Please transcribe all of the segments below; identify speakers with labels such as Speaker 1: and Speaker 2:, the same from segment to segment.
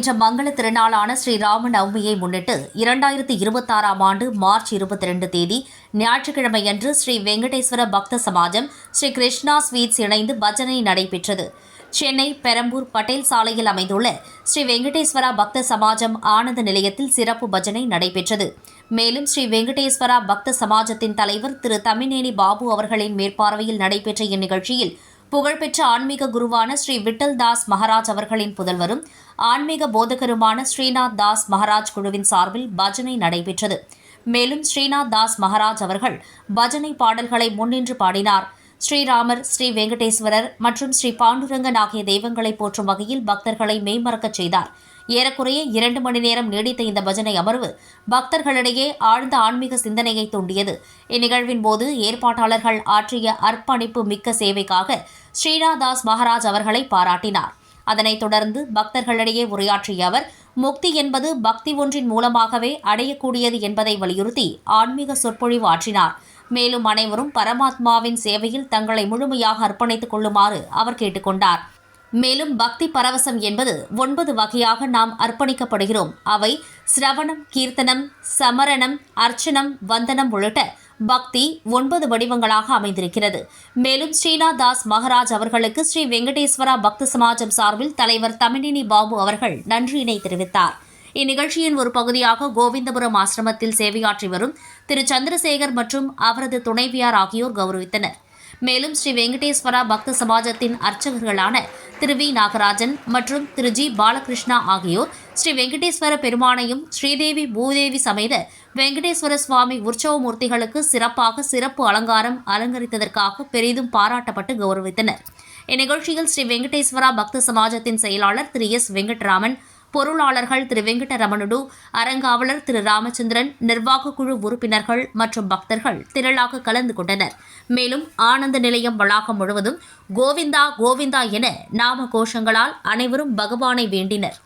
Speaker 1: என்ற மங்கள திருநாளான ஸ்ரீராம நவமியை முன்னிட்டு 2026ஆம் ஆண்டு மார்ச் 22 தேதி ஞாயிற்றுக்கிழமையன்று ஸ்ரீ வெங்கடேஸ்வர பக்த சமாஜம் ஸ்ரீ கிருஷ்ணா ஸ்வீட்ஸ் இணைந்து பஜனை நடைபெற்றது. சென்னை பெரம்பூர் பட்டேல் சாலையில் அமைந்துள்ள ஸ்ரீ வெங்கடேஸ்வரா பக்த சமாஜம் ஆனந்த நிலையத்தில் சிறப்பு பஜனை நடைபெற்றது. மேலும் ஸ்ரீ வெங்கடேஸ்வரா பக்த சமாஜத்தின் தலைவர் திரு தமிநேனி பாபு அவர்களின் மேற்பார்வையில் நடைபெற்ற இந்நிகழ்ச்சியில் புகழ்பெற்ற ஆன்மீக குருவான ஸ்ரீ விட்டல் தாஸ் மகாராஜ் அவர்களின் புதல்வரும் ஆன்மீக போதகருமான ஸ்ரீநாத் தாஸ் மகாராஜ் குழுவின் சார்பில் பஜனை நடைபெற்றது. மேலும் ஸ்ரீநாத் தாஸ் மகாராஜ் அவர்கள் பஜனை பாடல்களை முன்னின்று பாடினார். ஸ்ரீராமர், ஸ்ரீ வெங்கடேஸ்வரர் மற்றும் ஸ்ரீ பாண்டுரங்கன் ஆகிய தெய்வங்களை போற்றும் வகையில் பக்தர்களை மெய்மறக்கச் செய்தார். ஏறக்குறைய 2 மணி நேரம் நீடித்த இந்த பஜனை அமர்வு பக்தர்களிடையே ஆழ்ந்த ஆன்மீக சிந்தனையை தூண்டியது. இந்நிகழ்வின் போது ஏற்பாட்டாளர்கள் ஆற்றிய அர்ப்பணிப்பு மிக்க சேவைக்காக ஸ்ரீநாத் தாஸ் மகாராஜ் அவர்களை பாராட்டினார். அதனைத் தொடர்ந்து பக்தர்களிடையே உரையாற்றிய அவர், முக்தி என்பது பக்தி ஒன்றின் மூலமாகவே அடையக்கூடியது என்பதை வலியுறுத்தி ஆன்மீக சொற்பொழிவு ஆற்றினார். மேலும் அனைவரும் பரமாத்மாவின் சேவையில் தங்களை முழுமையாக அர்ப்பணித்துக் கொள்ளுமாறு அவர் கேட்டுக் கொண்டார். மேலும் பக்தி பரவசம் என்பது 9 வகையாக நாம் அர்ப்பணிக்கப்படுகிறோம். அவை சிரவணம், கீர்த்தனம், சமரணம், அர்ச்சனம், வந்தனம் உள்ளிட்ட பக்தி 9 வடிவங்களாக அமைந்திருக்கிறது. மேலும் ஸ்ரீநாத் தாஸ் மகாராஜ் அவர்களுக்கு ஸ்ரீ வெங்கடேஸ்வரா பக்த சமாஜம் சார்பில் தலைவர் தமிநேனி பாபு அவர்கள் நன்றியினை தெரிவித்தார். இந்நிகழ்ச்சியின் ஒரு பகுதியாக கோவிந்தபுரம் ஆசிரமத்தில் சேவையாற்றி வரும் திரு சந்திரசேகர் மற்றும் அவரது துணைவியார் ஆகியோர் கௌரவித்தனர். மேலும் ஸ்ரீ வெங்கடேஸ்வரா பக்த சமாஜத்தின் அர்ச்சகர்களான திரு வி நாகராஜன் மற்றும் திரு ஜி பாலகிருஷ்ணா ஆகியோர் ஸ்ரீ வெங்கடேஸ்வர பெருமானையும் ஸ்ரீதேவி பூதேவி சமேத வெங்கடேஸ்வர சுவாமி உற்சவமூர்த்திகளுக்கு சிறப்பு அலங்காரம் அலங்கரித்ததற்காக பெரிதும் பாராட்டப்பட்டு கௌரவித்தனர். இந்நிகழ்ச்சியில் ஸ்ரீ வெங்கடேஸ்வரா பக்த சமாஜத்தின் செயலாளர் திரு எஸ் வெங்கட்ராமன், பொருளாளர்கள் திரு வெங்கடரமணுடு, அரங்காவலர் திரு ராமச்சந்திரன், நிர்வாக குழு உறுப்பினர்கள் மற்றும் பக்தர்கள் திரளாக கலந்து கொண்டனர். மேலும் ஆனந்த நிலையம் வளாகம் முழுவதும் கோவிந்தா கோவிந்தா என நாம கோஷங்களால் அனைவரும் பகவானை வேண்டினர்.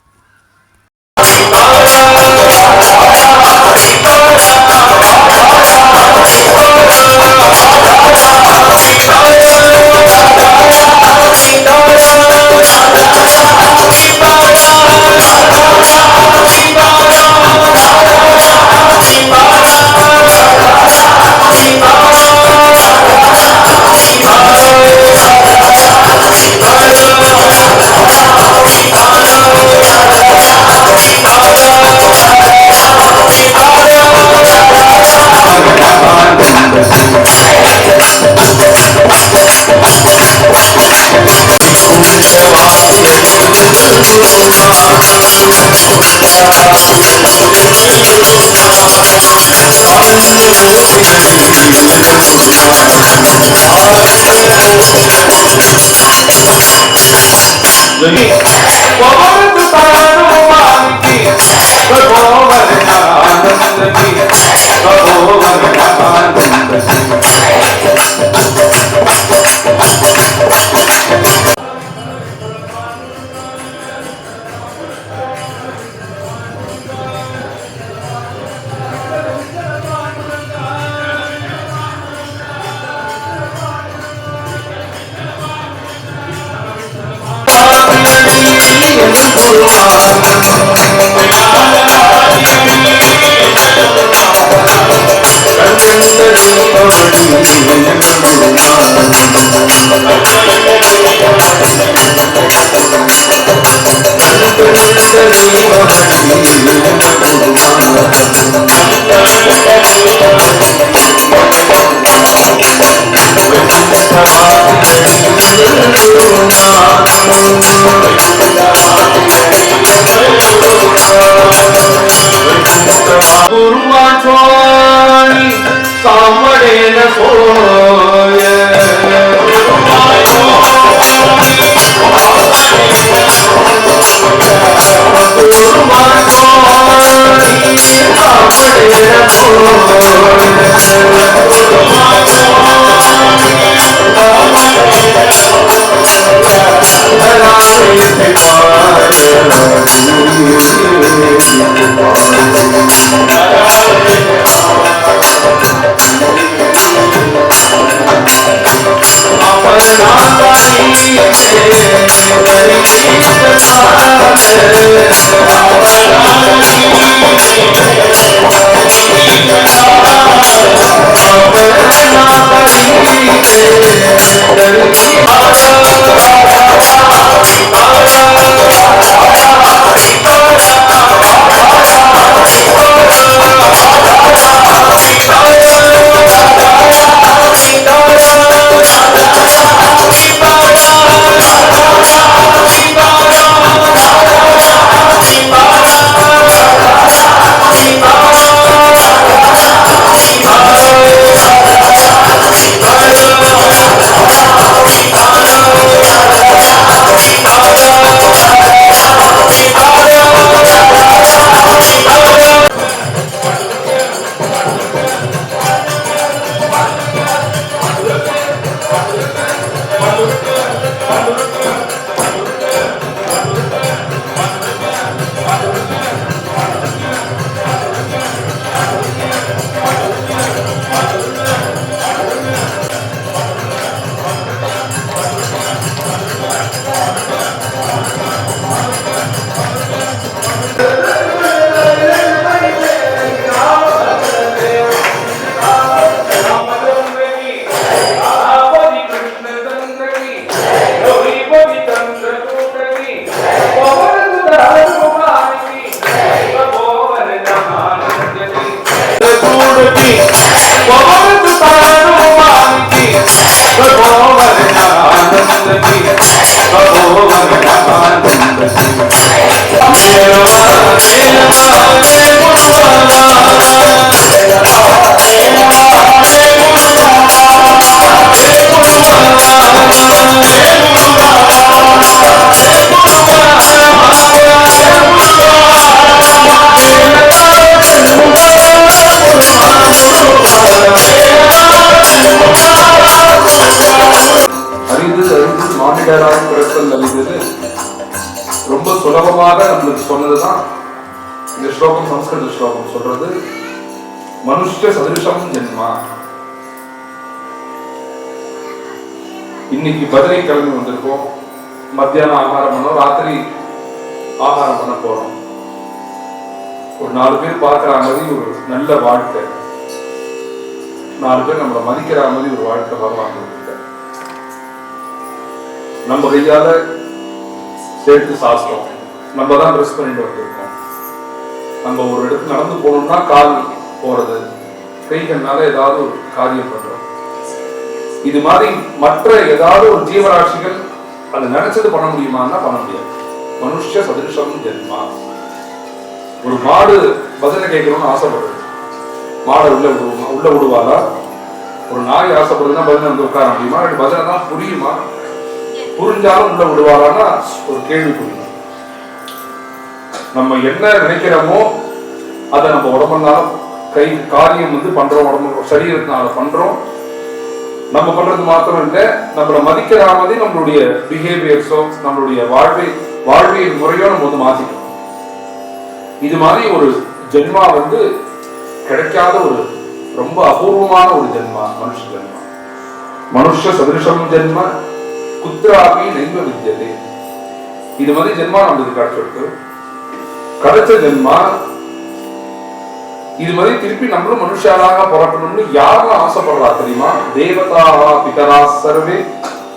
Speaker 2: Hare மானிடராக பிறத்தல் அறிந்தது ரொம்ப சுலபமாக நம்மளுக்கு சொன்னதுதான் இந்த ஸ்லோகம். சம்ஸ்கிருத ஸ்லோகம் சொல்றது மனுஷ சதிருஷம் ஜென்மா. இன்னைக்கு பஜனை கிளம்பி வந்திருக்கோம். மத்தியானம் ஆகாரம் பண்ணோம், ராத்திரி ஆகாரம் பண்ண போறோம். ஒரு 4 பேர் பார்க்கிற மாதிரி ஒரு நல்ல வாழ்க்கை, 4 பேர் நம்மளை மதிக்கிற மாதிரி ஒரு வாழ்க்கை பகவான் கொடுத்துருக்க. நம்ம கையால சேர்த்து சாப்பிட்டோம், நம்ம தான் ட்ரெஸ் பண்ணிட்டு வந்திருக்கோம். நம்ம ஒரு இடத்துக்கு நடந்து போகணும்னா கால் போறது, கைகள்னால ஏதாவது ஒரு காரியம் பண்றோம். இது மாதிரி மற்ற ஏதாவது ஒரு ஜீவராசிகள் அது நினைச்சது பண்ண முடியுமான்னா பண்ண முடியாது. மனுஷ சதிருஷம் ஜென்மா. ஒரு மாடு பஜனை கேட்கணும்னு ஆசைப்படுறது, மாடை உள்ள விடுவாளா? ஒரு நாய் ஆசைப்படுறதுன்னா பஜனை வந்து உட்கார முடியுமா? பஜனை தான் புரியுமா? புரிஞ்சாலும் உள்ள விடுவாரான்னா ஒரு கேள்வி புரியும். நம்ம என்ன நினைக்கிறோமோ அதை நம்ம உடம்புனால கை காரியம் வந்து பண்றோம், உடம்பு சரீரத்தினால பண்றோம். நம்ம பண்றது மாத்திரம் இல்லை, நம்மளை மதிக்கிற மாதிரி நம்மளுடைய பிஹேவியர்ஸோ நம்மளுடைய வாழ்வியல் முறையோ நம்ம வந்து மாத்திக்கணும். இது மாதிரி ஒரு ஜென்மா வந்து கிடைக்காத ஒரு ரொம்ப அபூர்வமான ஒரு ஜென்மா மனுஷ ஜென்மா. மனுஷ சதிருஷம் ஜென்ம குத்ராபி நெய்வ வித்யதே. இது மாதிரி ஜென்மா நம்மளுக்கு கிடைச்சிருக்கு. கிடைச்ச ஜென்மா இது மாதிரி திருப்பி நம்மளும் மனுஷாலாக பிறக்கணும்னு யாரெல்லாம் ஆசைப்படுறா தெரியுமா? தேவதாவா பிதரா சர்வே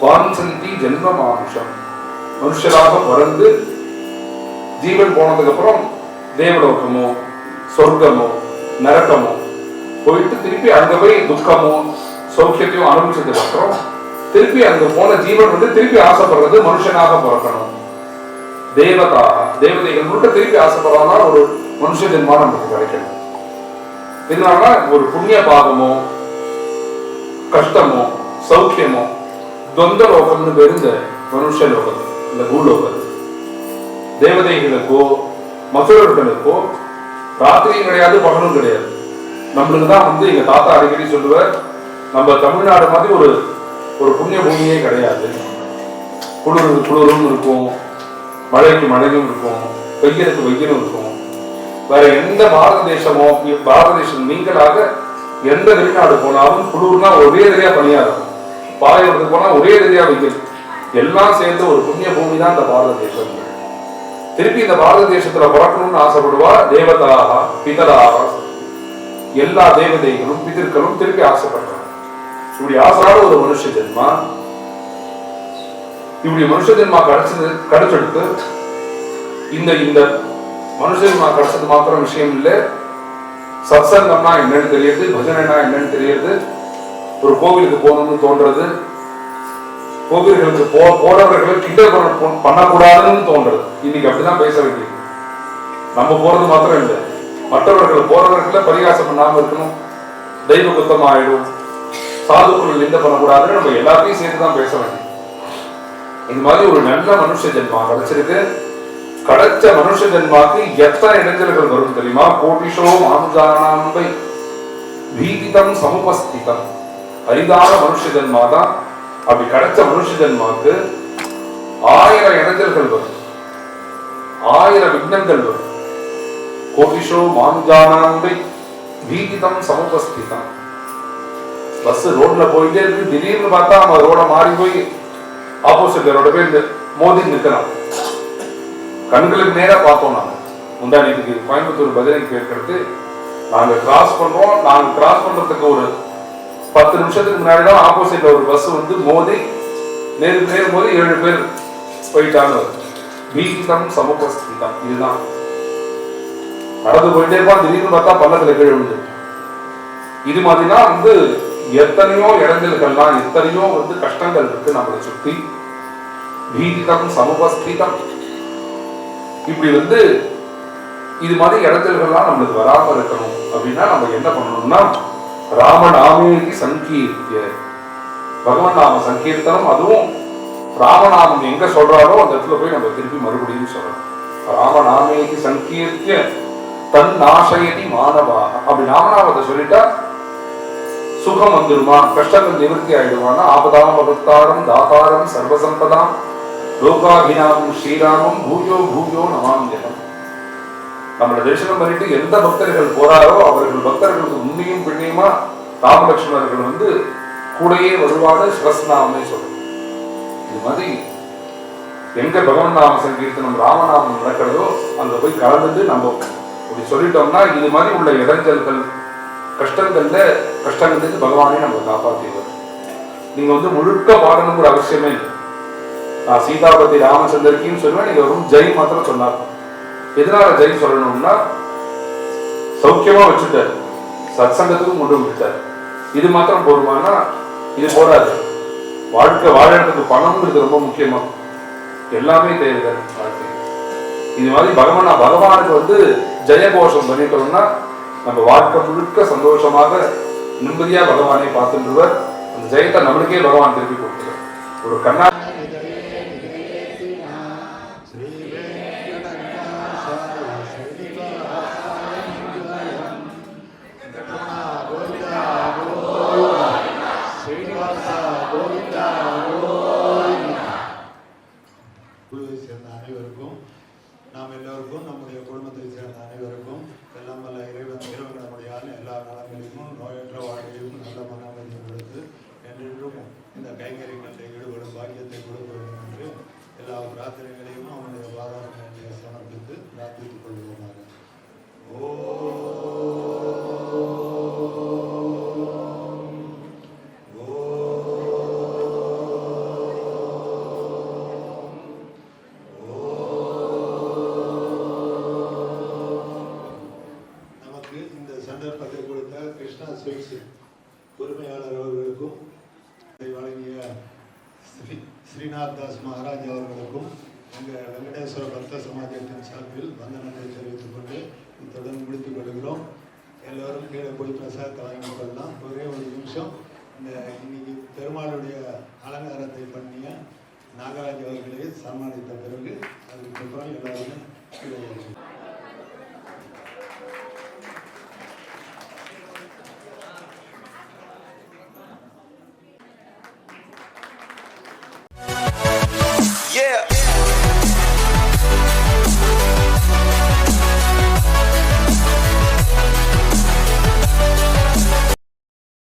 Speaker 2: வாஞ்சந்தி ஜென்ம மானுஷம். மனுஷராக பிறந்து ஜீவன் போனதுக்கு அப்புறம் தேவலோகமோ சொர்க்கமோ நரக்கமோ போயிட்டு திருப்பி அங்க போய் துக்கமோ சௌக்கியத்தையும் அனுபவிச்சதுக்கு அப்புறம் திருப்பி அங்க போன ஜீவன் வந்து திருப்பி ஆசைப்படுறது மனுஷனாக பிறக்கணும். தேவதைகள் முழுக்க திருப்பி ஆசைப்படுறதுனா ஒரு மனுஷ ஜென்மா நமக்கு கிடைக்கணும். இதனால ஒரு புண்ணிய பாகமோ கஷ்டமோ சௌக்கியமோ துவந்த லோகம்னு பேரு இந்த மனுஷ லோகம், இந்த பூலோகம். தேவதைகளுக்கோ மசுரர்களுக்கோ ராத்திரியும் கிடையாது, பகலும் கிடையாது. நம்மளுக்கு தான் வந்து எங்க தாத்தா அடிக்கடி சொல்லுவார், நம்ம தமிழ்நாடு மாதிரி ஒரு புண்ணிய பூமியே கிடையாது. குளிரும் இருக்கும், மழைக்கு மழையும் இருக்கும், வெயிலுக்கு வெயிலும் இருக்கும். வேற எந்த பாரத தேசம் நீங்களாக எந்த வெளிநாடு போனாலும் குளிர்னா ஒரே தெரியா பனியா இருக்கும், பாலைவனத்துக்கு போனா ஒரே தெரியா வெயில், எல்லாம் சேர்ந்து ஒரு புண்ணிய பூமி தான் இந்த பாரத தேசம். திருப்பி இந்த பாரத தேசத்துல பிறக்கணும்னு ஆசைப்படுவா தேவதாக பிதராக. எல்லா தேவதைகளும் பிதர்களும் திருப்பி ஆசைப்படுறாங்க. இப்படி ஆசையாத ஒரு மனுஷ ஜென்மா, இப்படி மனுஷ ஜென்மா கிடைச்செடுத்து இந்த மனுஷ ஜென்மா கிடைச்சது மாத்திரம் விஷயம் இல்லை. சத்சங்கம்னா என்னன்னு தெரியுது, பஜனைனா என்னன்னு தெரியுது, ஒரு கோவிலுக்கு போகணும்னு தோன்றது, கோவில்களுக்கு போறவர்களை கிண்டல் பண்ணக்கூடாதுன்னு தோன்றது. இன்னைக்கு அப்படிதான் பேச வேண்டியது. நம்ம போறது மாத்திரம் இல்லை, மற்றவர்கள் போறவர்களை பரிகாசம் பண்ணாம இருக்கணும், தெய்வ குத்தம் ஆயிடும், சாதுக்குள் நிந்த பண்ணக்கூடாதுன்னு நம்ம எல்லாத்தையும் சேர்த்துதான் பேச வேண்டியது. இது மாதிரி ஒரு நல்ல மனுஷ ஜென்மா கிடைச்சிருக்கு. கிடைச்ச மனுஷ ஜென்மாக்கு எத்தனை இடைஞ்சல்கள் வரும் தெரியுமா? கோடிஷோ மானுஜானாம்பை பீதிதம் சமுபஸ்திதம். அரிதான மனுஷ ஜென்மா தான். அப்படி கிடைச்ச மனுஷ ஜென்மாக்கு 1000 இடைஞ்சல்கள் வரும், 1000 விக்னங்கள் வரும். கோடிஷோ மானுஜானாம்பை பீதிதம் சமுபஸ்திதம். பஸ் ரோட்ல போயிட்டே இருக்கு, திடீர்னு பார்த்தா நம்ம ரோட மாறி போய் ஆப்போசிட்ல ரோட போய் மோதி நிற்கிறான். கண்களுக்கு நேரா பார்த்தோம். நாங்க முந்தானிக்கு கோயம்புத்தூர் பஜனைக்கு போயிருக்கிறது, நாங்க கிராஸ் பண்றதுக்கு ஒரு 10 நிமிஷத்துக்கு முன்னாடிதான் ஆப்போசிட்ல ஒரு பஸ் வந்து மோதி நேருக்கு மோதி 7 பேர் போயிட்டாங்க. பீதிதம் சமுபஸ்திதம். இதுதான் நடந்து போயிட்டே இருப்பான், திடீர்னு பார்த்தா பள்ளத்துல கீழே விழுந்து. இது மாதிரிதான் எத்தனையோ இடைஞ்சல்கள்லாம், எத்தனையோ கஷ்டங்கள் இருக்கு நம்மளை சுத்தி. பீதிதம் சமுபஸ்திதம். இப்படி வந்து இது மாதிரி இடத்துலலாம் நம்மளுக்கு வராம இருக்கணும் அப்படின்னா நம்ம என்ன பண்ணணும்னா ராமநாமேதி சங்கீர்த்திய, பகவன் நாம சங்கீர்த்தனம். அதுவும் ராமநாமம் எங்க சொல்றாரோ அந்த இடத்துல போய் நம்ம திருப்பி மறுபடியும் சொல்லணும். ராமநாமேதி சங்கீர்த்திய தன் நாசயதி மாணவா. அப்படி ராமநாமத்தை சொல்லிட்டா சுகம் வந்துருமா, கஷ்டங்கள் நிவர்த்தி ஆயிடுவானா. ஆபதாம் அபத்தாரம் தாதாரம் சர்வசம்பதாம் லோகாபிராமம் ஸ்ரீராமம் பூஜோ பூஜோ நமாஞ்சனம். நம்மளை தரிசனம் பண்ணிட்டு எந்த பக்தர்கள் போறாரோ அவர்கள் பக்தர்களுக்கு உண்மையும் பின்னியுமா ராமலட்சுமணர்கள் வந்து கூடையே வருவாங்க. சிவஸ்நாமே சொல்லணும். இது மாதிரி எங்க பகவன் நாம சங்கீர்த்தனம் ராமநாமம் நடக்கிறதோ அங்க போய் கலந்துட்டு நம்ம அப்படி சொல்லிட்டோம்னா இது மாதிரி உள்ள இடைஞ்சல்கள் கஷ்டங்கள்லேருந்து பகவானே நம்ம காப்பாற்றிடுவார். நீங்க வந்து முழுக்க பாடணுங்கிற அவசியமே இல்லை. நான் சீதாபதி ராமச்சந்திரக்கின்னு சொல்லுவேன், நீங்க வெறும் ஜெய் மாத்திரம் சொன்னார். எதனால ஜெய் சொல்லணும்னா சௌக்கியமா வச்சுட்டார், சத்சங்கத்துக்கும் கொண்டு விட்டார். இது மாத்திரம் போடுவான்னா இது போடாது. வாழ்க்கை வாழறதுக்கு பணம்ங்கிறது ரொம்ப முக்கியமா, எல்லாமே தேவைதான் வாழ்க்கை. இது மாதிரி பகவானுக்கு வந்து ஜெயகோஷம் பண்ணிட்டோம்னா நம்ம வாழ்க்கை முழுக்க சந்தோஷமாக நிம்மதியா பகவானை பார்த்துருவர். அந்த ஜெயத்தை நம்மளுக்கே பகவான் திருப்பி கொடுத்துருவார். ஒரு கண்ணா
Speaker 3: குழுவை சேர்ந்த அனைவருக்கும், நாம் எல்லோருக்கும், நம்முடைய குடும்பத்தை சேர்ந்த அனைவருக்கும் எல்லாம் வல்ல இறைவன் நம்முடைய எல்லா நலன்களுக்கும் நோயற்ற வாழ்க்கையும் நல்ல மனநிலை கொடுத்து என்றென்றும் இந்த கைங்கரியங்களில் ஈடுபடும் பாக்கியத்தை கொடுக்க வேண்டும் என்று எல்லா பிரார்த்தனைகளையும் அவனுடைய பாதாரங்களை சமர்ப்பித்து பிரார்த்தித்துக் கொள்வோமாக. சந்தர்ப்பத்தை கொடுத்த கிருஷ்ணா ஸ்வீட்ஸ் உரிமையாளர் அவர்களுக்கும் வழங்கிய ஸ்ரீநாத் தாஸ் மகாராஜ் அவர்களுக்கும் எங்கள் வெங்கடேஸ்வர பக்த சமாஜத்தின் சார்பில் வந்தனத்தை தெரிவித்துக் கொண்டு இத்துடன் முடித்துக் கொள்கிறோம். எல்லோரும் கீழே போய் பிரசாதத்தை வாங்கிக் கொள்ளலாம். ஒரே ஒரு நிமிஷம், இந்த இன்னைக்கு பெருமாளுடைய அலங்காரத்தை பண்ணிய நாகராஜ் அவர்களை சன்மானித்த பிறகு அதுக்கப்புறம் எல்லாருமே